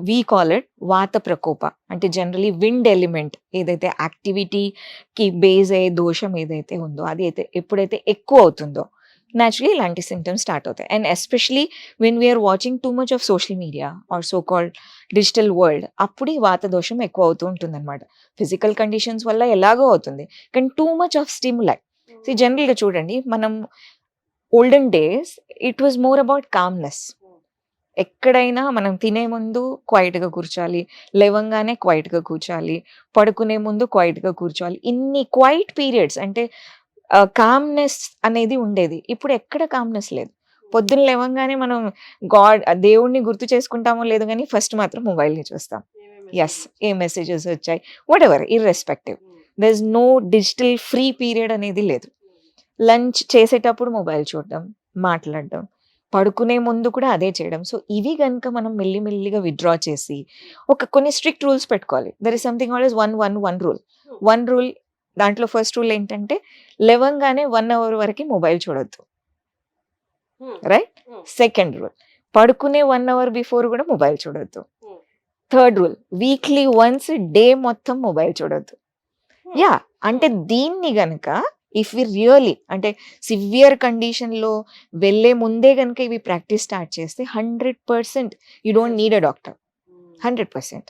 we call it వాత ప్రకోప. అంటే జనరలీ విండ్ ఎలిమెంట్ ఏదైతే యాక్టివిటీకి బేస్ అయ్యే దోషం ఏదైతే ఉందో అది అయితే ఎప్పుడైతే ఎక్కువ అవుతుందో naturally ఇలాంటి సిమ్టమ్స్ స్టార్ట్ అవుతాయి. And especially when we are watching too much of social media or so called digital world, అప్పుడు ఈ వాత దోషం ఎక్కువ అవుతూ ఉంటుంది అనమాట. ఫిజికల్ కండిషన్స్ వల్ల ఎలాగో అవుతుంది, కానీ too much of stimuli. So జనరల్గా చూడండి, మనం olden days it was more about calmness. ఎక్కడైనా మనం తినే ముందు క్వైట్గా కూర్చోాలి, లేవంగానే క్వైట్గా కూర్చోాలి, పడుకునే ముందు క్వైట్గా కూర్చోాలి. ఇన్ని క్వైట్ పీరియడ్స్ అంటే కామ్నెస్ అనేది ఉండేది. ఇప్పుడు ఎక్కడ కామ్నెస్ లేదు. పొద్దున్న లేవంగానే మనం దేవుణ్ణి గుర్తు చేసుకుంటామో లేదు, కానీ ఫస్ట్ మాత్రం మొబైల్ని చూస్తాం. ఎస్, ఏ మెసేజెస్ వచ్చాయి, whatever, irrespective. There is no digital free period అనేది లేదు. లంచ్ చేసేటప్పుడు మొబైల్ చూడడం, మాట్లాడడం, పడుకునే ముందు కూడా అదే చేయడం. సో ఇవి కనుక మనం మెల్లిమెల్లిగా విత్డ్రా చేసి కొన్ని స్ట్రిక్ట్ రూల్స్ పెట్టుకోవాలి. There is something always one rule. దాంట్లో ఫస్ట్ రూల్ ఏంటంటే, లేవంగానే 1 hour వరకు మొబైల్ చూడొద్దు, రైట్? సెకండ్ రూల్, పడుకునే 1 hour బిఫోర్ కూడా మొబైల్ చూడొద్దు. Third rule, weekly once day మొత్తం మొబైల్ చూడొద్దు. యా, అంటే దీన్ని గనక ఇఫ్ వి రియలీ అంటే సివియర్ కండిషన్లో వెళ్ళే ముందే కనుక ఇవి ప్రాక్టీస్ స్టార్ట్ చేస్తే 100% you don't need a doctor. 100%.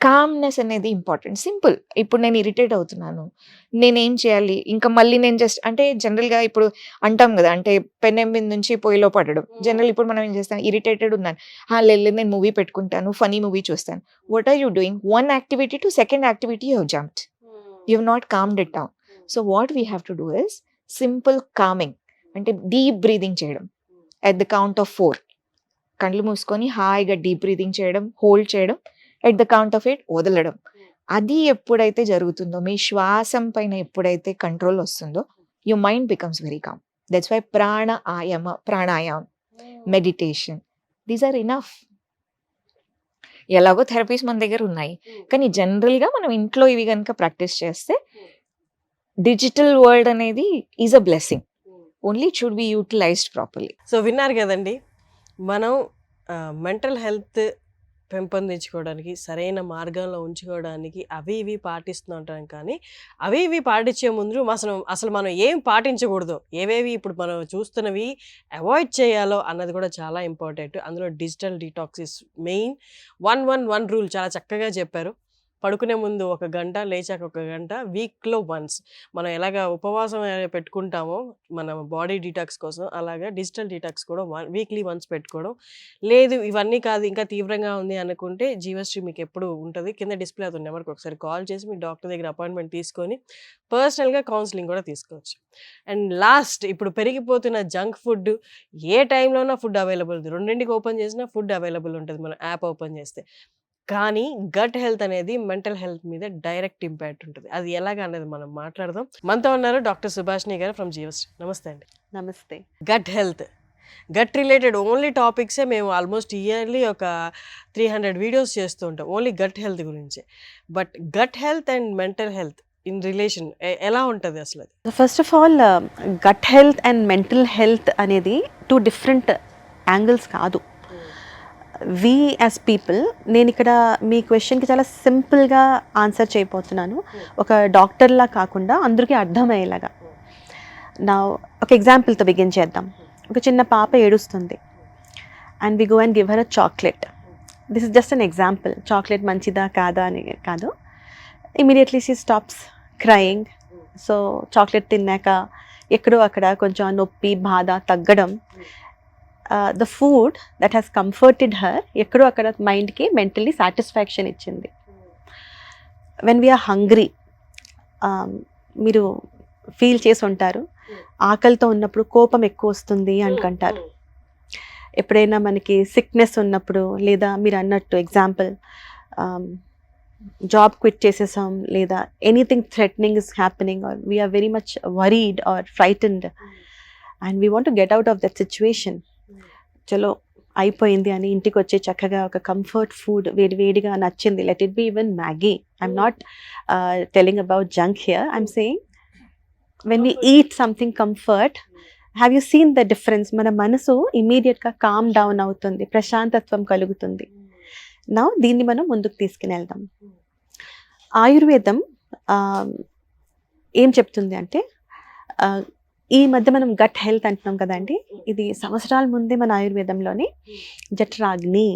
Calmness అనేది ఇంపార్టెంట్. సింపుల్. ఇప్పుడు నేను ఇరిటేట్ అవుతున్నాను, నేనేం చేయాలి? ఇంకా మళ్ళీ నేను జస్ట్ అంటే జనరల్గా ఇప్పుడు అంటాం కదా, అంటే పెనం మీద నుంచి పొయ్యిలో పడడం. జనరల్ ఇప్పుడు మనం ఏం చేస్తాం, ఇరిటేటెడ్ ఉన్నాను, లేదు నేను మూవీ పెట్టుకుంటాను, ఫనీ మూవీ చూస్తాను. What are you doing? One activity to second activity you have jumped. You have not calmed it down. So what we have to do is simple calming. అంటే deep breathing చేయడం at the count of 4. కళ్ళు మూసుకొని హాయిగా deep breathing చేయడం, hold చేయడం, at the count of 8 వదలడం. అది ఎప్పుడైతే జరుగుతుందో, మీ శ్వాసం పైన ఎప్పుడైతే కంట్రోల్ వస్తుందో, your mind becomes very calm. That's why pranayam, meditation, these are enough. ఎలాగో థెరపీస్ మన దగ్గర ఉన్నాయి, కానీ జనరల్గా మనం ఇంట్లో ఇవి కనుక ప్రాక్టీస్ చేస్తే డిజిటల్ వరల్డ్ అనేది is a blessing. Only it should be utilised properly. So విన్నారు కదండి, మనం మెంటల్ హెల్త్ పెంపొందించుకోవడానికి, సరైన మార్గంలో ఉంచుకోవడానికి అవి ఇవి పాటిస్తూ ఉంటాం. కానీ అవి ఇవి పాటించే ముందు అసలు మనం ఏం పాటించకూడదు, ఏవేవి ఇప్పుడు మనం చూస్తున్నవి అవాయిడ్ చేయాలో అన్నది కూడా చాలా ఇంపార్టెంట్. అందులో digital detox is main. 1 rule చాలా చక్కగా చెప్పారు. పడుకునే ముందు 1 గంట, లేచాక 1 గంట, వీక్లో వన్స్. మనం ఎలాగ ఉపవాసం పెట్టుకుంటామో మన బాడీ డీటాక్స్ కోసం, అలాగా డిజిటల్ డీటాక్స్ కూడా వీక్లీ వన్స్ పెట్టుకోవడం. లేదు ఇవన్నీ కాదు ఇంకా తీవ్రంగా ఉంది అనుకుంటే జీవశ్రీ మీకు ఎప్పుడు ఉంటుంది, కింద డిస్ప్లే అవుతుంది నెంబర్కి ఒకసారి కాల్ చేసి మీ డాక్టర్ దగ్గర అపాయింట్మెంట్ తీసుకొని పర్సనల్గా కౌన్సిలింగ్ కూడా తీసుకోవచ్చు. అండ్ లాస్ట్, ఇప్పుడు పెరిగిపోతున్న జంక్ ఫుడ్, ఏ టైంలోనా ఫుడ్ అవైలబుల్ ఉంది, 2ంటికి ఓపెన్ చేసినా ఫుడ్ అవైలబుల్ ఉంటుంది మనం యాప్ ఓపెన్ చేస్తే. కానీ గట్ హెల్త్ అనేది మెంటల్ హెల్త్ మీద డైరెక్ట్ ఇంపాక్ట్ ఉంటుంది. అది ఎలాగ అనేది మనం మాట్లాడదాం. మనతో ఉన్నారు డాక్టర్ సుభాషిణి గారు ఫ్రమ్ జీవశ్రీ. నమస్తే అండి. నమస్తే. Gut health, gut related only టాపిక్సే మేము ఆల్మోస్ట్ ఇయర్లీ ఒక 300 వీడియోస్ చేస్తూ ఉంటాం ఓన్లీ గట్ హెల్త్ గురించి. But gut health and mental health in relation ఎలా ఉంటుంది అసలు? First of all, gut health and mental health అనేది 2 డిఫరెంట్ యాంగిల్స్ కాదు. వి యాజ్ పీపుల్, నేను ఇక్కడ మీ క్వశ్చన్కి చాలా సింపుల్గా ఆన్సర్ చేయబోతున్నాను, ఒక డాక్టర్లా కాకుండా అందరికీ అర్థమయ్యేలాగా. నా ఒక ఎగ్జాంపుల్తో బిగిన్ చేద్దాం. ఒక చిన్న పాప ఏడుస్తుంది and we go and give her a chocolate. This is just an example. Chocolate మంచిదా కాదా అని కాదు. Immediately she stops crying. So chocolate తిన్నాక ఎక్కడో అక్కడ కొంచెం నొప్పి, బాధ తగ్గడం, the food that has comforted her ఎక్కడో అక్కడ మైండ్కి మెంటల్లీ సాటిస్ఫాక్షన్ ఇచ్చింది. వెన్ వీఆర్ హంగ్రీ, మీరు ఫీల్ చేసి ఉంటారు, ఆకలితో ఉన్నప్పుడు కోపం ఎక్కువ వస్తుంది అనుకుంటారు. ఎప్పుడైనా మనకి సిక్నెస్ ఉన్నప్పుడు, లేదా మీరు అన్నట్టు ఎగ్జాంపుల్ జాబ్ క్విట్ చేసేసాం, లేదా anything threatening is happening, or we're very much worried or frightened and we want to get out of that situation. చలో అయిపోయింది అని ఇంటికి వచ్చి చక్కగా ఒక కంఫర్ట్ ఫుడ్ వేడివేడిగా నచ్చింది, let it be even Maggi. I'm not telling about junk here, I'm saying when we eat something comfort, have you seen the difference? మన మనసు ఇమీడియట్గా కామ్ డౌన్ అవుతుంది, ప్రశాంతత్వం కలుగుతుంది. నా దీన్ని మనం ముందుకు తీసుకుని వెళ్దాం. ఆయుర్వేదం ఏం చెప్తుంది అంటే, ఈ మధ్య మనం గట్ హెల్త్ అంటున్నాం కదండి, ఇది సంవత్సరాల ముందే మన ఆయుర్వేదంలోని జఠరాగ్ని,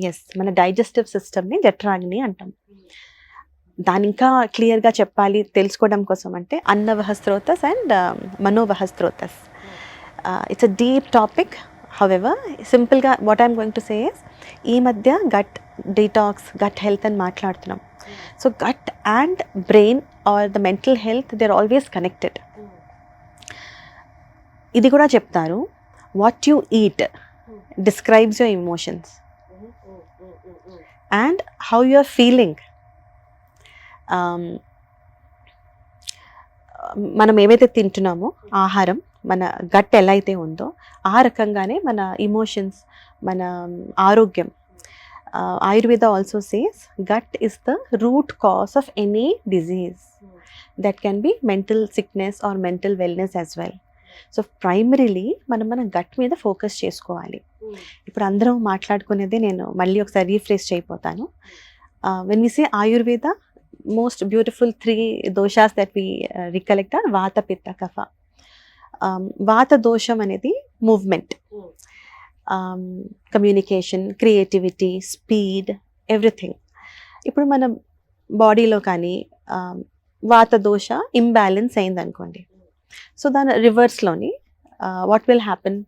ఎస్, మన డైజెస్టివ్ సిస్టమ్ని జఠరాగ్ని అంటాం. దాని ఇంకా క్లియర్గా చెప్పాలి తెలుసుకోవడం కోసం అంటే అన్నవహ స్రోతస్ అండ్ మనోవహ స్రోతస్. It's a deep topic. However సింపుల్గా what I'm going to say is, ఈ మధ్య గట్ డీటాక్స్, గట్ హెల్త్ అని మాట్లాడుతున్నాం. So gut and brain or the mental health, they are always connected. ఇది కూడా చెప్తారు, what you eat describes your emotions and how you are feeling. మనం ఏవైతే తింటున్నామో ఆహారం, మన గట్ ఎలా అయితే ఉందో ఆ రకంగానే మన ఇమోషన్స్, మన ఆరోగ్యం. Ayurveda also says gut is the root cause of any disease. That can be mental sickness or mental wellness as well. So primarily మన గట్ మీద ఫోకస్ చేసుకోవాలి. ఇప్పుడు అందరం మాట్లాడుకునేదే నేను మళ్ళీ ఒకసారి రీఫ్రెష్ చేయబోతాను. When we say Ayurveda, most beautiful 3 doshas that we recollect are vata, pitta, kapha. వాత దోషం అనేది movement, communication, creativity, speed, everything. ఇప్పుడు మన బాడీలో కానీ వాత దోష ఇంబ్యాలెన్స్ అయిందనుకోండి, సో దాని రివర్స్లోని what will happen,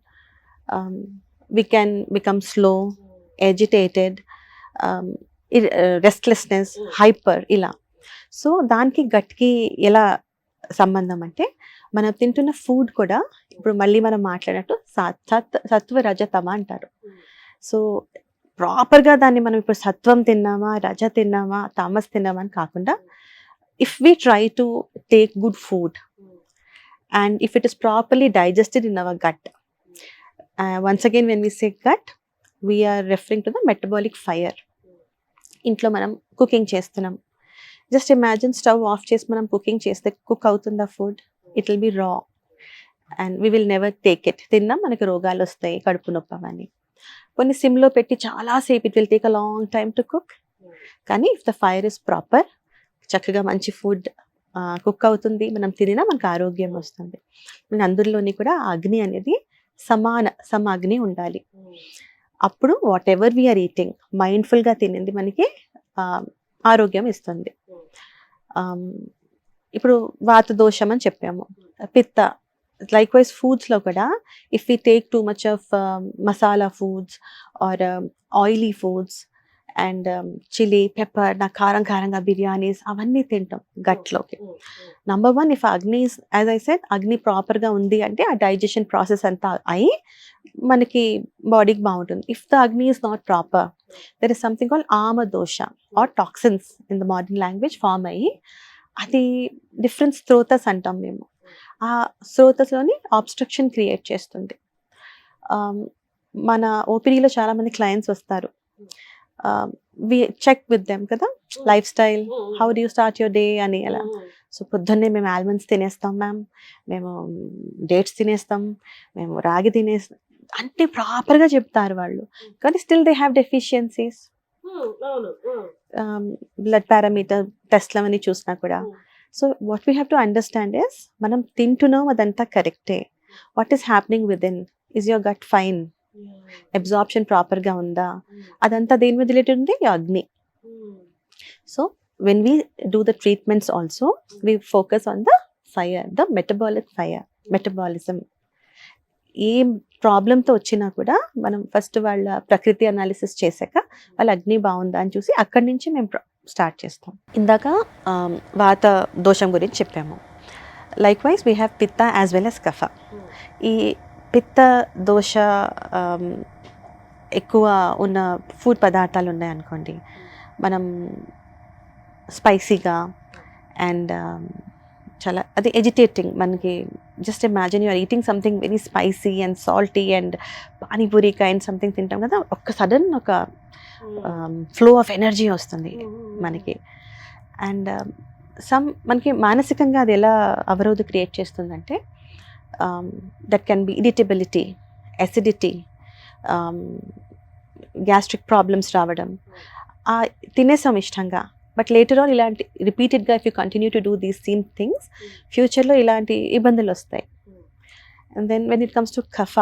we can become slow, agitated, restlessness, hyper, ఇలా. సో దానికి గట్కి ఎలా సంబంధం అంటే, మనం తింటున్న ఫుడ్ కూడా ఇప్పుడు మళ్ళీ మనం మాట్లాడినట్టు సత్వ రజతమ అంటారు. సో ప్రాపర్గా దాన్ని మనం ఇప్పుడు సత్వం తిన్నామా, రజ తిన్నామా, తామస్ తిన్నామా అని కాకుండా, if we try to take good food and if it is properly digested in our gut, once again when we say gut, we are referring to the metabolic fire. ఇంట్లో మనం కుకింగ్ చేస్తున్నాం, జస్ట్ ఇమాజిన్ స్టవ్ ఆఫ్ చేసి మనం cooking చేస్తే cook అవుతుందా food? It will be రా and we will never take it. తిన్నాం, మనకి రోగాలు వస్తాయి, కడుపు నొప్పి అని. కొన్ని సిమ్లో పెట్టి చాలాసేపు, it will take a long time to cook. కానీ if the fire is proper, చక్కగా మంచి ఫుడ్ కుక్ అవుతుంది, మనం తినినా మనకు ఆరోగ్యం వస్తుంది. అందులోని కూడా అగ్ని అనేది సమ అగ్ని ఉండాలి. అప్పుడు వాట్ ఎవర్ వీఆర్ ఈటింగ్, మైండ్ఫుల్గా తినింది మనకి ఆరోగ్యం ఇస్తుంది. ఇప్పుడు వాత దోషం అని చెప్పాము, పిత్త. లైక్ వైజ్ ఫుడ్స్లో కూడా if we take too much of masala foods or oily foods and chilli, pepper, నా కారంగా బిర్యానీస్ అవన్నీ తింటాం గట్లోకి. Number 1, if agni, as I said, agni ప్రాపర్గా ఉంది అంటే ఆ డైజెషన్ ప్రాసెస్ అంతా అయి మనకి బాడీకి బాగుంటుంది. If the agni is not proper, there is something called ama dosha or toxins in the modern language form అయ్యి, అది డిఫరెంట్ స్రోతస్ అంటాం మేము. ఆ స్రోతస్లోని ఆబ్స్ట్రక్షన్ క్రియేట్ చేస్తుంది. మన ఓపీడీలో చాలామంది క్లయింట్స్ వస్తారు, వి చెక్ విత్ దెమ్ కదా, life style, how do you start your day అని అలా. సో పొద్దున్నే మేము ఆల్మండ్స్ తినేస్తాం మ్యామ్, మేము డేట్స్ తినేస్తాం, మేము రాగి తినేస్తాం, అంటే ప్రాపర్గా చెప్తారు వాళ్ళు. కానీ still they have deficiencies. Blood parameter టెస్ట్లు అవన్నీ చూసినా కూడా. So what we have to understand is, మనం తింటున్నాం అదంతా కరెక్టే, what is happening within, is your gut fine, absorption ప్రాపర్గా ఉందా, అదంతా దేని మీద రిలేటెడ్ ఉంది, అగ్ని. So when we do the treatments also we focus on the fire, the metabolic fire, metabolism. ఏ ప్రాబ్లంతో వచ్చినా కూడా మనం ఫస్ట్ వాళ్ళ ప్రకృతి అనాలిసిస్ చేశాక వాళ్ళ అగ్ని బాగుందా అని చూసి అక్కడి నుంచి మేము స్టార్ట్ చేస్తాం. ఇందాక వాత దోషం గురించి చెప్పాము. Likewise we have pitta as well as kapha. ఈ పిత్త దోష ఎక్కువ ఉన్న ఫుడ్ పదార్థాలు ఉన్నాయనుకోండి, మనం స్పైసీగా అండ్ చాలా అది ఎజిటేటింగ్, మనకి just imagine you are eating something very spicy and salty and panipuri kind something తింటాం కదా, ఒక సడన్ ఒక ఫ్లో ఆఫ్ ఎనర్జీ వస్తుంది మనకి. అండ్ మనకి మానసికంగా అది ఎలా అవరోధం క్రియేట్ చేస్తుందంటే, that can be irritability, acidity, gastric problems రావడం, తినేసాం ఇష్టంగా, బట్ లేటర్ ఆన్ ఇలాంటి రిపీటెడ్గా if you continue to do these same things ఫ్యూచర్లో ఇలాంటి ఇబ్బందులు వస్తాయి. And then when it comes to kapha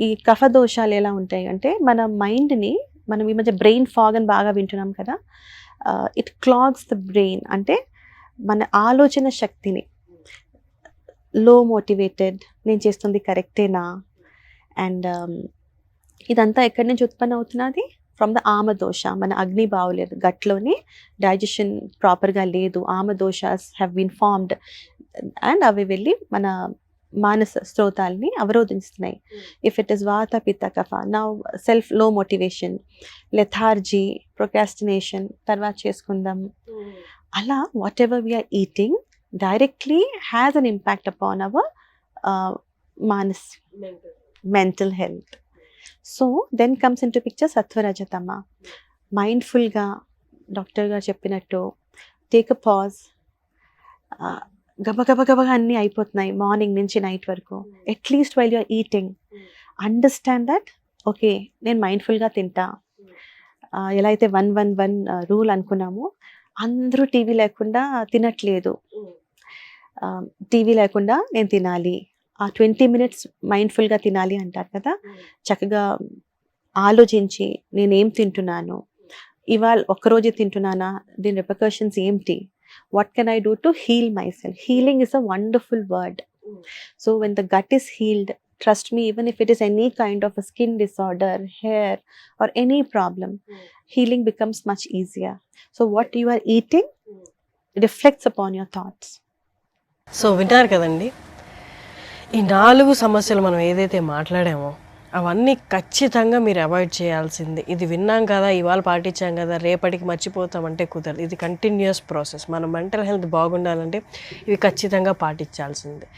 ఈ కఫ దోషాలు ఎలా ఉంటాయి అంటే మన మైండ్ని, మనం ఈ మధ్య బ్రెయిన్ ఫాగ్ అని బాగా వింటున్నాం కదా, ఇట్ క్లాగ్స్ ద బ్రెయిన్, అంటే మన ఆలోచన శక్తిని, లో మోటివేటెడ్, నేను చేస్తుంది కరెక్టేనా, అండ్ ఇదంతా ఎక్కడి నుంచి ఉత్పन्न అవుతున్నది, ఫ్రమ్ ద ఆమదోష. మన అగ్ని బాగోలేదు, గట్లోనే డైజెషన్ ప్రాపర్గా లేదు, ఆమదోషాస్ హ్యావ్ బీన్ ఫార్మ్డ్ అండ్ అవి వెళ్ళి మన మానస స్తోతాల్ని అవరోధిస్తున్నాయి. If it is vata pitta kapha, now self low motivation, lethargy, procrastination, తర్వాత చేసుకుందాం, అలా whatever we're eating directly has an impact upon our manas mental health. So then comes into picture సత్వరజతమ. మైండ్ఫుల్గా డాక్టర్ గారు చెప్పినట్టు టేక్ అ పాజ్. గబగబగబగా అన్నీ అయిపోతున్నాయి morning నుంచి నైట్ వరకు. At least while you are eating understand that okay నేను మైండ్ఫుల్గా తింటా. ఎలా అయితే 1-1-1 రూల్ అనుకున్నామో, అందరూ టీవీ లేకుండా తినట్లేదు. టీవీ లేకుండా నేను తినాలి, ఆ 20 minutes మైండ్ఫుల్గా తినాలి అంటారు కదా. చక్కగా ఆలోచించి నేనేం తింటున్నాను, ఇవాళ ఒక్కరోజే తింటున్నానా, దీని రిపర్కషన్స్ ఏంటి, what can I do to heal myself? Healing is a wonderful word. So when the gut is healed, trust me, even if it is any kind of a skin disorder, hair or any problem, healing becomes much easier. So what you are eating reflects upon your thoughts. So వింటారు కదండి, ఈ 4 సమస్యలు మనం ఏదైతే మాట్లాడామో అవన్నీ ఖచ్చితంగా మీరు avoid చేయాల్సిందే. ఇది విన్నాం కదా, ఇవాళ పాటించాం కదా, రేపటికి మర్చిపోతామంటే కుదరదు. ఇది కంటిన్యూస్ ప్రాసెస్. మన మెంటల్ హెల్త్ బాగుండాలంటే ఇవి ఖచ్చితంగా పాటించాల్సిందే.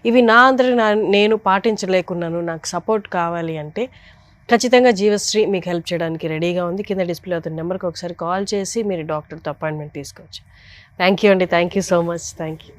ఇవి నా అందరి నేను పాటించలేకున్నాను, నాకు సపోర్ట్ కావాలి అంటే ఖచ్చితంగా జీవశ్రీ మీకు హెల్ప్ చేయడానికి రెడీగా ఉంది. కింద డిస్ప్లే అవుతున్న నెంబర్కి ఒకసారి కాల్ చేసి మీరు డాక్టర్తో అపాయింట్మెంట్ తీసుకోవచ్చు. థ్యాంక్ యూ అండి, thank you so much, thank you.